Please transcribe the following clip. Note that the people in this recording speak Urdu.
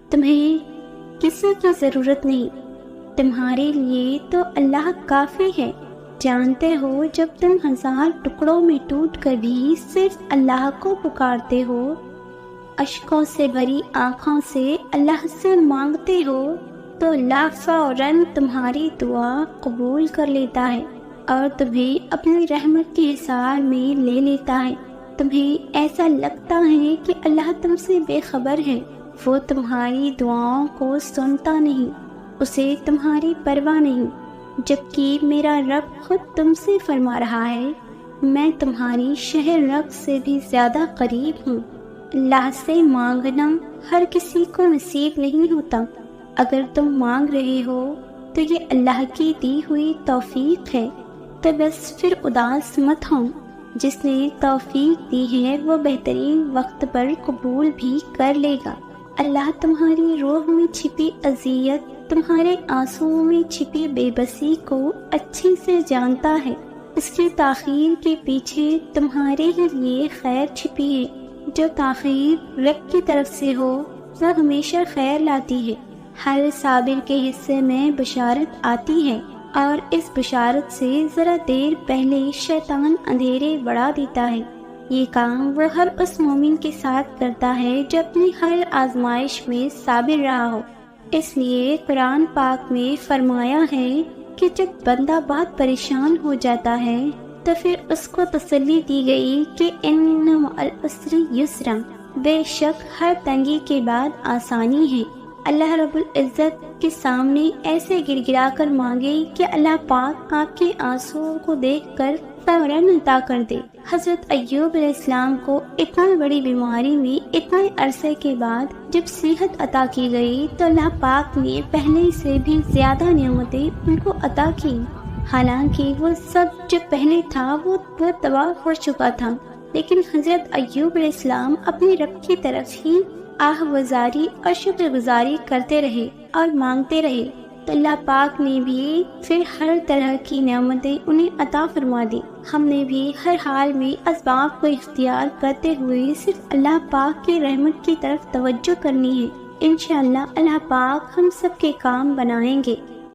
تمہیں کسی کی ضرورت نہیں، تمہارے لیے تو اللہ کافی ہے۔ جانتے ہو جب تم 1000 ٹکڑوں میں ٹوٹ کر بھی صرف اللہ کو پکارتے ہو، اشکوں سے بھری آنکھوں سے اللہ سے مانگتے ہو، تو اللہ فوراً تمہاری دعا قبول کر لیتا ہے اور تمہیں اپنی رحمت کے حصار میں لے لیتا ہے۔ تمہیں ایسا لگتا ہے کہ اللہ تم سے بے خبر ہے، وہ تمہاری دعاؤں کو سنتا نہیں، اسے تمہاری پرواہ نہیں، جبکہ میرا رب خود تم سے فرما رہا ہے، میں تمہاری شہر رگ سے بھی زیادہ قریب ہوں۔ اللہ سے مانگنا ہر کسی کو نصیب نہیں ہوتا، اگر تم مانگ رہے ہو تو یہ اللہ کی دی ہوئی توفیق ہے، تو بس پھر اداس مت ہو۔ جس نے توفیق دی ہے وہ بہترین وقت پر قبول بھی کر لے گا۔ اللہ تمہاری روح میں چھپی اذیت، تمہارے آنسوؤں میں چھپی بے بسی کو اچھے سے جانتا ہے۔ اس کی تاخیر کے پیچھے تمہارے ہی لیے خیر چھپی ہے۔ جو تاخیر رب کی طرف سے ہو وہ ہمیشہ خیر لاتی ہے۔ ہر صابر کے حصے میں بشارت آتی ہے، اور اس بشارت سے ذرا دیر پہلے شیطان اندھیرے بڑھا دیتا ہے۔ یہ کام وہ ہر اس مومن کے ساتھ کرتا ہے جو اپنی ہر آزمائش میں صابر رہا ہو۔ اس لیے قرآن پاک میں فرمایا ہے کہ جب بندہ بہت پریشان ہو جاتا ہے تو پھر اس کو تسلی دی گئی کہ ان مع العسر یسرا، بے شک ہر تنگی کے بعد آسانی ہے۔ اللہ رب العزت کے سامنے ایسے گر گرا کر مانگے کہ اللہ پاک آپ کے آنسوؤں کو دیکھ کر فوراً عطا کر دے۔ حضرت ایوب علیہ السلام کو اتنا بڑی بیماری میں اتنے عرصے کے بعد جب صحت عطا کی گئی تو اللہ پاک نے پہلے سے بھی زیادہ نعمتیں ان کو عطا کی، حالانکہ وہ سب جو پہلے تھا وہ تباہ ہو چکا تھا، لیکن حضرت ایوب علیہ السلام اپنے رب کی طرف ہی آہ وزاری اور شکر گزاری کرتے رہے اور مانگتے رہے، تو اللہ پاک نے بھی پھر ہر طرح کی نعمتیں انہیں عطا فرما دی۔ ہم نے بھی ہر حال میں اسباب کو اختیار کرتے ہوئے صرف اللہ پاک کی رحمت کی طرف توجہ کرنی ہے۔ انشاءاللہ اللہ پاک ہم سب کے کام بنائیں گے۔